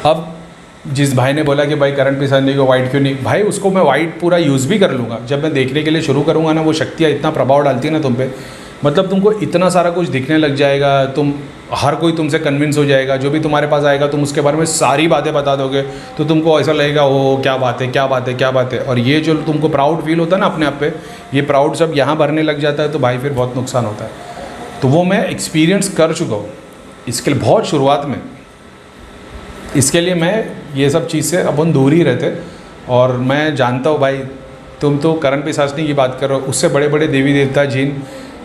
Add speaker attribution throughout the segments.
Speaker 1: अब जिस भाई ने बोला कि भाई करण पिसानी को वाइट क्यों नहीं, भाई उसको मैं वाइट पूरा यूज़ भी कर लूँगा। जब मैं देखने के लिए शुरू करूँगा ना, वो शक्तियाँ इतना प्रभाव डालती है ना तुम पे, मतलब तुमको इतना सारा कुछ दिखने लग जाएगा, तुम हर कोई तुमसे कन्विंस हो जाएगा। जो भी तुम्हारे पास आएगा तुम उसके बारे में सारी बातें बता दोगे, तो तुमको ऐसा लगेगा ओ क्या बात है क्या बात है क्या बात है। और ये जो तुमको प्राउड फील होता है ना अपने आप पे, ये प्राउड जब यहाँ भरने लग जाता है तो भाई फिर बहुत नुकसान होता है। तो वो मैं एक्सपीरियंस कर चुका हूँ इसके लिए बहुत शुरुआत में। इसके लिए मैं ये सब चीज़ से अपन दूर ही रहते। और मैं जानता हूँ भाई, तुम तो करण पिशाचनी की बात कर रहे हो, उससे बड़े बड़े देवी देवता जिन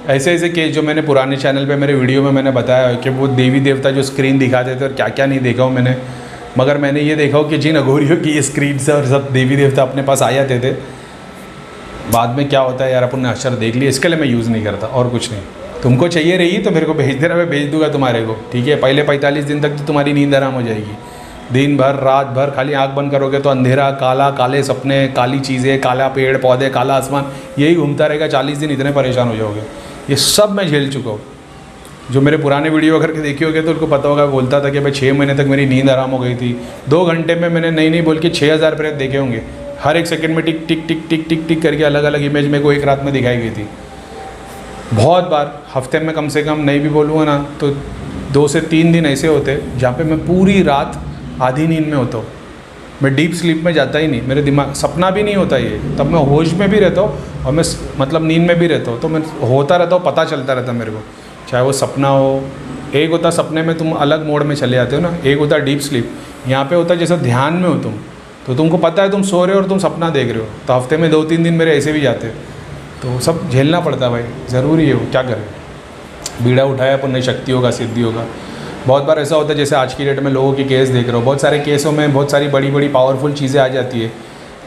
Speaker 1: ऐसे ऐसे केस जो मैंने पुराने चैनल पे मेरे वीडियो में मैंने बताया कि वो देवी देवता जो स्क्रीन दिखाते थे और क्या क्या नहीं देखा हूँ मैंने। मगर मैंने ये देखा हो कि जिन अघोरियों की ये स्क्रीन से और सब देवी देवता अपने पास आ जाते थे, बाद में क्या होता है यार अपन ने अक्षर देख लिया। इसके लिए मैं यूज़ नहीं करता और कुछ नहीं। तुमको चाहिए रही तो मेरे को भेज देना, मैं भेज दूंगा तुम्हारे को, ठीक है। पहले 45 दिन तक तो तुम्हारी नींद आराम हो जाएगी। दिन भर रात भर खाली आंख बंद करोगे तो अंधेरा, काला, काले सपने, काली चीज़ें, काला पेड़ पौधे, काला आसमान, यही घूमता रहेगा 40 दिन। इतने परेशान हो जाओगे। ये सब मैं झेल चुका हूँ। जो मेरे पुराने वीडियो अगर के देखे होगे तो उनको पता होगा, बोलता था कि भाई 6 महीने तक मेरी नींद आराम हो गई थी। 2 घंटे में मैंने नहीं बोल के 6000 प्रेत देखे होंगे। हर एक सेकंड में टिक टिक टिक टिक टिक टिक करके अलग अलग इमेज मेरे को एक रात में दिखाई गई थी। बहुत बार हफ्ते में कम से कम नहीं भी बोलूँगा ना तो 2 से 3 दिन ऐसे होते जहाँ पे मैं पूरी रात आधी नींद में होता हूँ। मैं डीप स्लीप में जाता ही नहीं, मेरे दिमाग सपना भी नहीं होता ये, तब मैं होश में भी रहता हूँ और मैं मतलब नींद में भी रहता हूँ। तो मैं होता रहता हूँ, पता चलता रहता मेरे को, चाहे वो सपना हो। एक होता सपने में तुम अलग मोड में चले जाते हो ना, एक होता डीप स्लीप। यहाँ पे होता जैसे ध्यान में हो तुम, तो तुमको पता है तुम सो रहे हो और तुम सपना देख रहे हो। तो हफ्ते में 2-3 दिन मेरे ऐसे भी जाते हैं। तो सब झेलना पड़ता है भाई, ज़रूरी है वो, क्या करें। बीड़ा उठाया अपन, नहीं शक्ति होगा सिद्धि होगा। बहुत बार ऐसा होता है जैसे आज की डेट में लोगों के केस देख रहे हो, बहुत सारे केसों में बहुत सारी बड़ी बड़ी पावरफुल चीज़ें आ जाती है।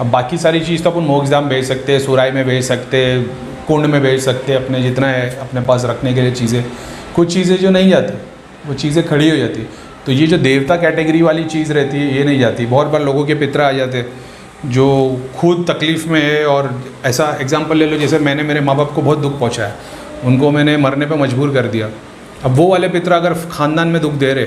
Speaker 1: अब बाकी सारी चीज़ तो अपन मोक्षधाम भेज सकते हैं, सुराई में भेज सकते हैं, कुंड में भेज सकते हैं, अपने जितना है अपने पास रखने के लिए चीज़ें। कुछ चीज़ें जो नहीं जाती वो चीज़ें खड़ी हो जाती। तो ये जो देवता कैटेगरी वाली चीज़ रहती है ये नहीं जाती। बहुत बार लोगों के पितर आ जाते जो खुद तकलीफ़ में है। और ऐसा एग्जाम्पल ले लो, जैसे मैंने मेरे माँ बाप को बहुत दुख पहुँचाया, उनको मैंने मरने पर मजबूर कर दिया। अब वो वाले पितर अगर ख़ानदान में दुख दे रहे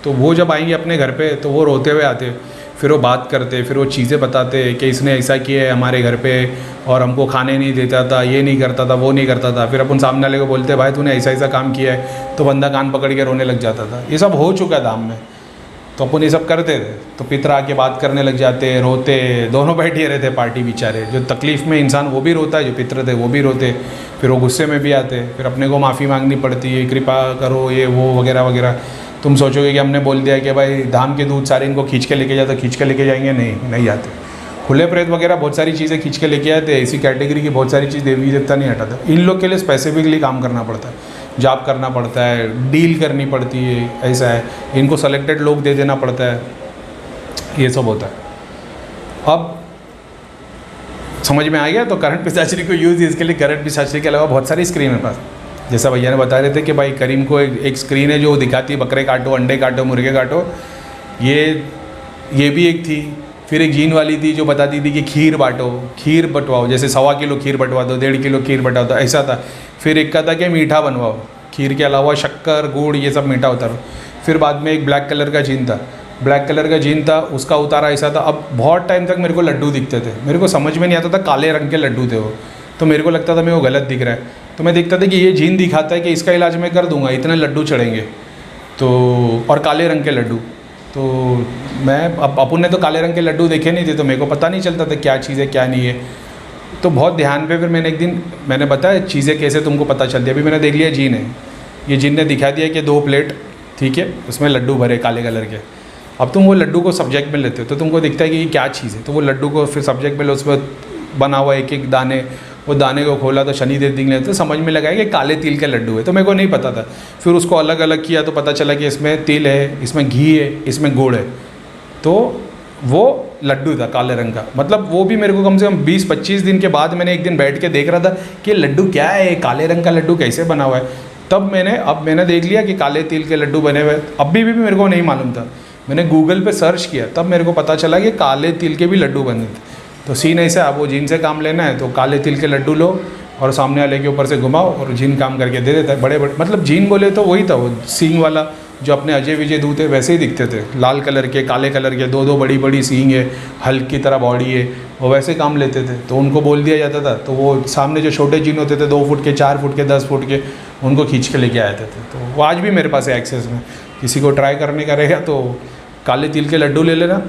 Speaker 1: तो वो जब आएंगे अपने घर पे तो वो रोते हुए आते, फिर वो बात करते, फिर वो चीज़ें बताते कि इसने ऐसा किया है हमारे घर पे और हमको खाने नहीं देता था, ये नहीं करता था, वो नहीं करता था। फिर अपन सामने वाले को बोलते भाई तूने ऐसा ऐसा काम किया है, तो बंदा कान पकड़ के रोने लग जाता था। ये सब हो चुका है धाम में, तो अपन ये सब करते थे। तो पितर आके बात करने लग जाते, रोते, दोनों बैठे रहते पार्टी बेचारे। जो तकलीफ़ में इंसान वो भी रोता है, जो पितर थे वो भी रोते, फिर वो गुस्से में भी आते, फिर अपने को माफ़ी मांगनी पड़ती है, कृपा करो ये वो वगैरह वगैरह। तुम सोचोगे कि हमने बोल दिया कि भाई धाम के दूध सारे इनको खींच के लेके जाते, खींच के लेके जाएंगे, नहीं आते। खुले प्रेत वगैरह बहुत सारी चीज़ें खींच के लेके आते। ऐसी कैटेगरी की बहुत सारी चीज़ देवी देवता नहीं हटाता। इन लोग के लिए स्पेसिफिकली काम करना पड़ता है, जाप करना पड़ता है, डील करनी पड़ती है, ऐसा है। इनको सेलेक्टेड लोग दे देना पड़ता है, ये सब होता है। अब समझ में आ गया। तो करण पिशाचनी को यूज़ इसके लिए, करण पिशाचनी के अलावा बहुत सारी स्क्रीन है पास। जैसा भैया ने बता रहे थे कि भाई करीम को एक स्क्रीन है जो दिखाती है बकरे काटो, अंडे काटो, मुर्गे काटो। ये भी एक थी। फिर एक जीन वाली थी जो बताती थी कि खीर बांटो, खीर बंटवाओ, जैसे 1.25 किलो खीर बंटवा दो, 1.5 किलो खीर बंटवा दो, ऐसा था। फिर एक का था कि मीठा बनवाओ, खीर के अलावा शक्कर गुड़ ये सब मीठा होता रहो। फिर बाद में एक ब्लैक कलर का जीन था, ब्लैक कलर का जीन था, उसका उतारा ऐसा था। अब बहुत टाइम तक मेरे को लड्डू दिखते थे, मेरे को समझ में नहीं आता था, काले रंग के लड्डू थे वो। तो मेरे को लगता था मेरे को गलत दिख रहा है। तो मैं देखता था कि ये जीन दिखाता है कि इसका इलाज मैं कर दूंगा, इतने लड्डू चढ़ेंगे। तो और काले रंग के लड्डू, तो मैं अब अपन ने तो काले रंग के लड्डू देखे नहीं थे, तो मेरे को पता नहीं चलता था क्या चीज़ है क्या नहीं है। तो बहुत ध्यान पे फिर मैंने एक दिन मैंने बताया चीज़ें कैसे तुमको पता चलती है। अभी मैंने देख लिया जीन है, ये जीन ने दिखा दिया कि 2 प्लेट, ठीक है, उसमें लड्डू भरे काले कलर के। अब तुम वो लड्डू को सब्जेक्ट में लेते हो तो तुमको दिखता है कि ये क्या चीज़ है। तो वो लड्डू को फिर सब्जेक्ट में लो, उसमें बना हुआ एक दाने, वो दाने को खोला तो शनिदेव दिखने, तो समझ में लगा कि काले तिल के लड्डू है। तो मेरे को नहीं पता था। फिर उसको अलग अलग किया तो पता चला कि इसमें तिल है, इसमें घी है, इसमें गुड़ है। तो वो लड्डू था काले रंग का। मतलब वो भी मेरे को कम से कम 20-25 दिन के बाद मैंने एक दिन बैठ के देख रहा था कि लड्डू क्या है, काले रंग का लड्डू कैसे बना हुआ है। तब मैंने देख लिया कि काले तिल के लड्डू बने हुए। अभी भी मेरे को नहीं मालूम था, मैंने गूगल पे सर्च किया, तब मेरे को पता चला कि काले तिल के भी लड्डू बने थे। तो सीन ऐसा, आप वो जिन से काम लेना है तो काले तिल के लड्डू लो और सामने वाले के ऊपर से घुमाओ और जिन काम करके दे देता है। बड़े मतलब जिन बोले तो वही था, वो सींग वाला जो अपने अजय विजय दूत है वैसे ही दिखते थे, लाल कलर के, काले कलर के, दो दो बड़ी बड़ी सींग है, हल्क की तरह बॉडी है, वो वैसे काम लेते थे। तो उनको बोल दिया जाता था, तो वो सामने जो छोटे जिन होते थे 2 फुट के, 4 फुट के, 10 फुट के, उनको खींच के लेके आते थे। तो वो आज भी मेरे पास है एक्सेस में, किसी को ट्राई करने का रहेगा तो काले तिल के लड्डू ले लेना,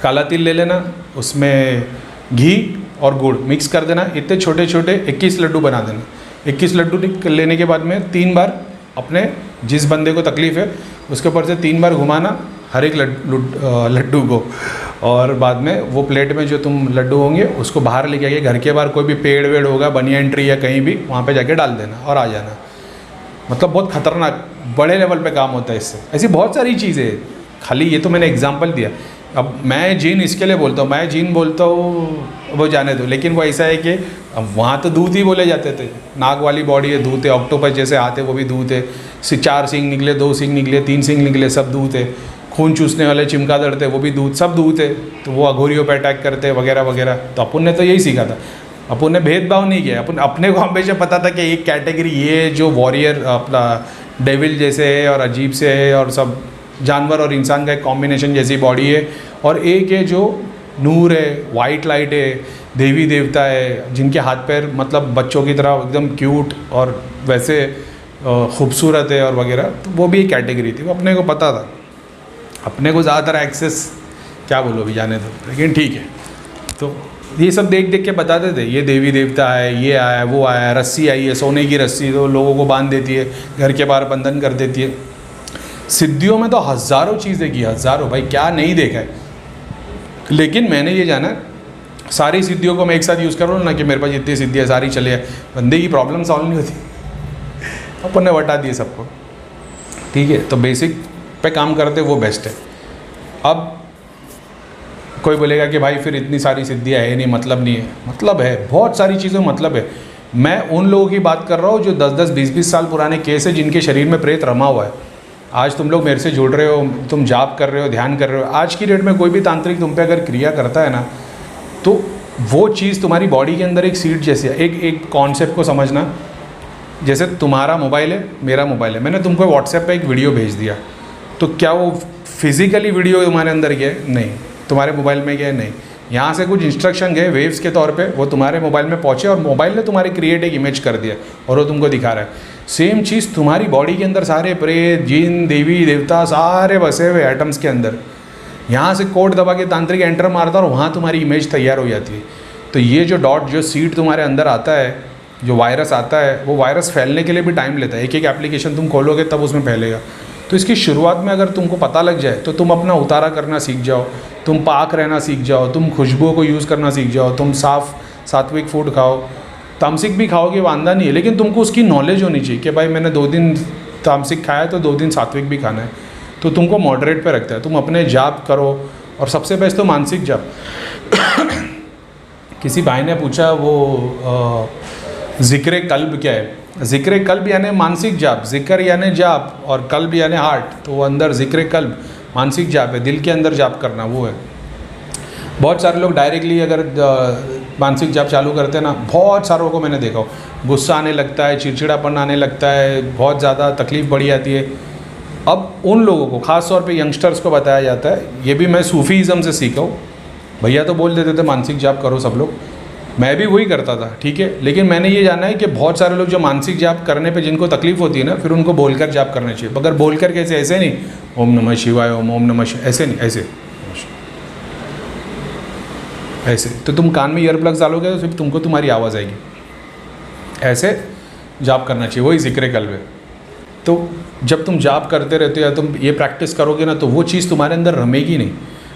Speaker 1: काला तिल ले लेना, उसमें घी और गुड़ मिक्स कर देना, इतने छोटे छोटे 21 लड्डू बना देना। 21 लड्डू लेने के बाद में 3 बार अपने जिस बंदे को तकलीफ़ है उसके ऊपर से 3 बार घुमाना हर एक लड्डू को, और बाद में वो प्लेट में जो तुम लड्डू होंगे उसको बाहर लेके आके घर के बाहर कोई भी पेड़ वेड़ होगा, बनियान ट्री या कहीं भी, वहाँ पे जाके डाल देना और आ जाना। मतलब बहुत खतरनाक बड़े लेवल पे काम होता है इससे। ऐसी बहुत सारी चीज़ें हैं, खाली ये तो मैंने एग्जांपल दिया। अब मैं जीन इसके लिए बोलता हूँ, मैं जीन बोलता हूँ वो जाने दो, लेकिन वो ऐसा है कि अब वहाँ तो दूध ही बोले जाते थे, नाग वाली बॉडी है, दूध है, ऑक्टोपस जैसे हाथ है वो भी दूध है, 4 सींग निकले, 2 सींग निकले, 3 सींग निकले, सब दूध है, खून चूसने वाले चिमगादड़ थे वो भी दूध, सब दूध है। तो वो अघोरियों पर अटैक करते वगैरह वगैरह। तो अपन ने तो यही सीखा था, अपन ने भेदभाव नहीं किया, अपन अपने को हमेशा पता था कि एक कैटेगरी ये जो वॉरियर अपना डेविल जैसे है और अजीब से है और सब जानवर और इंसान का एक कॉम्बिनेशन जैसी बॉडी है, और एक है जो नूर है, वाइट लाइट है, देवी देवता है, जिनके हाथ पैर मतलब बच्चों की तरह एकदम क्यूट और वैसे खूबसूरत है और वगैरह। तो वो भी एक कैटेगरी थी, वो अपने को पता था। अपने को ज़्यादातर एक्सेस क्या बोलो भी जाने दो, लेकिन ठीक है। तो ये सब देख देख के बताते थे, ये देवी देवता है, ये आया, वो आया, रस्सी आई है, सोने की रस्सी, तो लोगों को बांध देती है, घर के बाहर बंधन कर देती है। सिद्धियों में तो हज़ारों चीज़ें की, हज़ारों, भाई क्या नहीं देखा है। लेकिन मैंने ये जाना सारी सिद्धियों को मैं एक साथ यूज़ कर रहा हूँ ना, कि मेरे पास जितनी सिद्धियाँ सारी चले है, बंदे की प्रॉब्लम सॉल्व नहीं होती, अपन ने बता दिए सबको। ठीक है, तो बेसिक पे काम करते वो बेस्ट है। अब कोई बोलेगा कि भाई फिर इतनी सारी सिद्धियाँ है नहीं, मतलब नहीं है। मतलब है, बहुत सारी चीज़ों मतलब है। मैं उन लोगों की बात कर रहा हूँ जो 10-10, 20-20 साल पुराने केस है, जिनके शरीर में प्रेत रमा हुआ है। आज तुम लोग मेरे से जुड़ रहे हो, तुम जाप कर रहे हो, ध्यान कर रहे हो। आज की डेट में कोई भी तांत्रिक तुम पे अगर क्रिया करता है ना, तो वो चीज़ तुम्हारी बॉडी के अंदर एक सीड जैसी है। एक कॉन्सेप्ट को समझना, जैसे तुम्हारा मोबाइल है, मेरा मोबाइल है, मैंने तुमको व्हाट्सएप पे एक वीडियो भेज दिया, तो क्या वो फिज़िकली वीडियो तुम्हारे अंदर गया? नहीं। तुम्हारे मोबाइल में गया? नहीं। यहाँ से कुछ इंस्ट्रक्शन गए वेव्स के तौर पे, वो तुम्हारे मोबाइल में पहुँचे और मोबाइल ने तुम्हारी क्रिएट एक इमेज कर दिया और वो तुमको दिखा रहा है। सेम चीज़ तुम्हारी बॉडी के अंदर सारे प्रेत, जिन, देवी देवता सारे बसे हुए एटम्स के अंदर। यहाँ से कोड दबा के तांत्रिक एंटर मारता और वहाँ तुम्हारी इमेज तैयार हो जाती है। तो ये जो डॉट, जो सीड तुम्हारे अंदर आता है, जो वायरस आता है, वो वायरस फैलने के लिए भी टाइम लेता है। एक एक एप्लीकेशन तुम खोलोगे तब उसमें फैलेगा। तो इसकी शुरुआत में अगर तुमको पता लग जाए तो तुम अपना उतारा करना सीख जाओ, तुम पाक रहना सीख जाओ, तुम खुशबुओं को यूज़ करना सीख जाओ, तुम सात्विक फूड खाओ, तामसिक भी खाओगे वांदा नहीं है, लेकिन तुमको उसकी नॉलेज होनी चाहिए कि भाई मैंने 2 दिन तामसिक खाया तो 2 दिन सात्विक भी खाना है। तो तुमको मॉडरेट पे रखता है। तुम अपने जाप करो, और सबसे बेस्ट तो मानसिक जाप। किसी भाई ने पूछा वो ज़िक्र कल्ब क्या है? ज़िक्र कल्ब यानी मानसिक जाप, ज़िक्र यानी जाप और कल्ब यानी हार्ट। तो वो अंदर ज़िक्र कल्ब मानसिक जाप है, दिल के अंदर जाप करना वो है। बहुत सारे लोग डायरेक्टली अगर मानसिक जाप चालू करते हैं ना, बहुत सारों को मैंने देखा हो, गुस्सा आने लगता है, चिड़चिड़ापन आने लगता है, बहुत ज़्यादा तकलीफ़ बढ़ी जाती है। अब उन लोगों को, ख़ास तौर पे यंगस्टर्स को बताया जाता है, ये भी मैं सूफीज़म से सीखा हूँ। भैया तो बोल देते थे मानसिक जाप करो सब लोग, मैं भी वही करता था, ठीक है। लेकिन मैंने ये जाना है कि बहुत सारे लोग जो मानसिक जाप करने पे जिनको तकलीफ़ होती है ना, फिर उनको बोलकर जाप करना चाहिए। मगर बोलकर कैसे? ऐसे नहीं ओम नमः शिवाय, ओम नमः शिवाय, ऐसे नहीं, ऐसे ऐसे। तो तुम कान में ईयरप्लग्स डालोगे तो सिर्फ तुमको तुम्हारी आवाज़ आएगी। ऐसे जाप करना चाहिए, वही ज़िक्र कल्ब है। तो जब तुम जाप करते रहते हो या तुम ये प्रैक्टिस करोगे ना, तो वो चीज़ तुम्हारे अंदर रमेगी नहीं।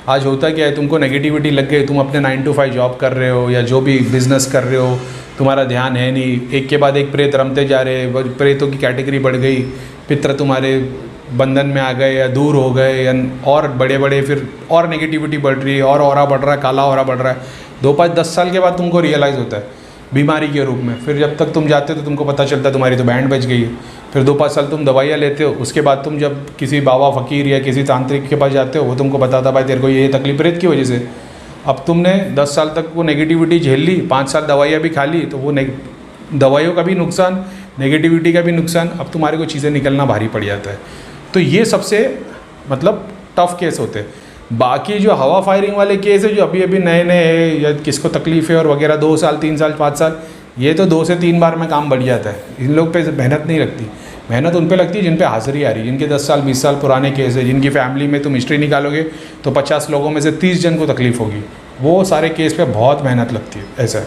Speaker 1: आज होता क्या है, तुमको नेगेटिविटी लग गई, तुम अपने 9 to 5 जॉब कर रहे हो या जो भी बिज़नेस कर रहे हो, तुम्हारा ध्यान है नहीं, एक के बाद एक प्रेत रमते जा रहे हैं, प्रेतों की कैटेगरी बढ़ गई, पितर तुम्हारे बंधन में आ गए या दूर हो गए, या और बड़े बड़े फिर और नेगेटिविटी बढ़ रही है, और ऑरा बढ़ रहा है, काला ऑरा बढ़ रहा है। 2, 5, 10 साल के बाद तुमको रियलाइज़ होता है बीमारी के रूप में। फिर जब तक तुम जाते हो तो तुमको पता चलता है तुम्हारी तो बैंड बज गई है। फिर 2-5 साल तुम दवाइयाँ लेते हो, उसके बाद तुम जब किसी बाबा फ़कीर या किसी तांत्रिक के पास जाते हो, वो तुमको बताता भाई तेरे को ये तकलीफ प्रेत की वजह से। अब तुमने 10 साल तक वो नेगेटिविटी झेल ली, 5 साल दवाइयाँ भी खा ली, तो वो दवाइयों का भी नुकसान, नेगेटिविटी का भी नुकसान, अब तुम्हारे को चीज़ें निकलना भारी पड़ जाता है। तो ये सबसे मतलब टफ़ केस होते हैं। बाकी जो हवा फायरिंग वाले केस है जो अभी अभी नए नए है या किसको तकलीफ है और वगैरह 2 साल 3 साल 5 साल, ये तो 2 से 3 बार में काम बढ़ जाता है। इन लोग पे मेहनत नहीं लगती। मेहनत उन पे लगती है जिन पे हाजिरी आ रही है, जिनके 10 साल 20 साल पुराने केस है, जिनकी फैमिली में तुम हिस्ट्री निकालोगे तो 50 लोगों में से 30 जन को तकलीफ़ होगी। वो सारे केस पे बहुत मेहनत लगती है, ऐसा है।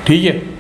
Speaker 1: ठीक है।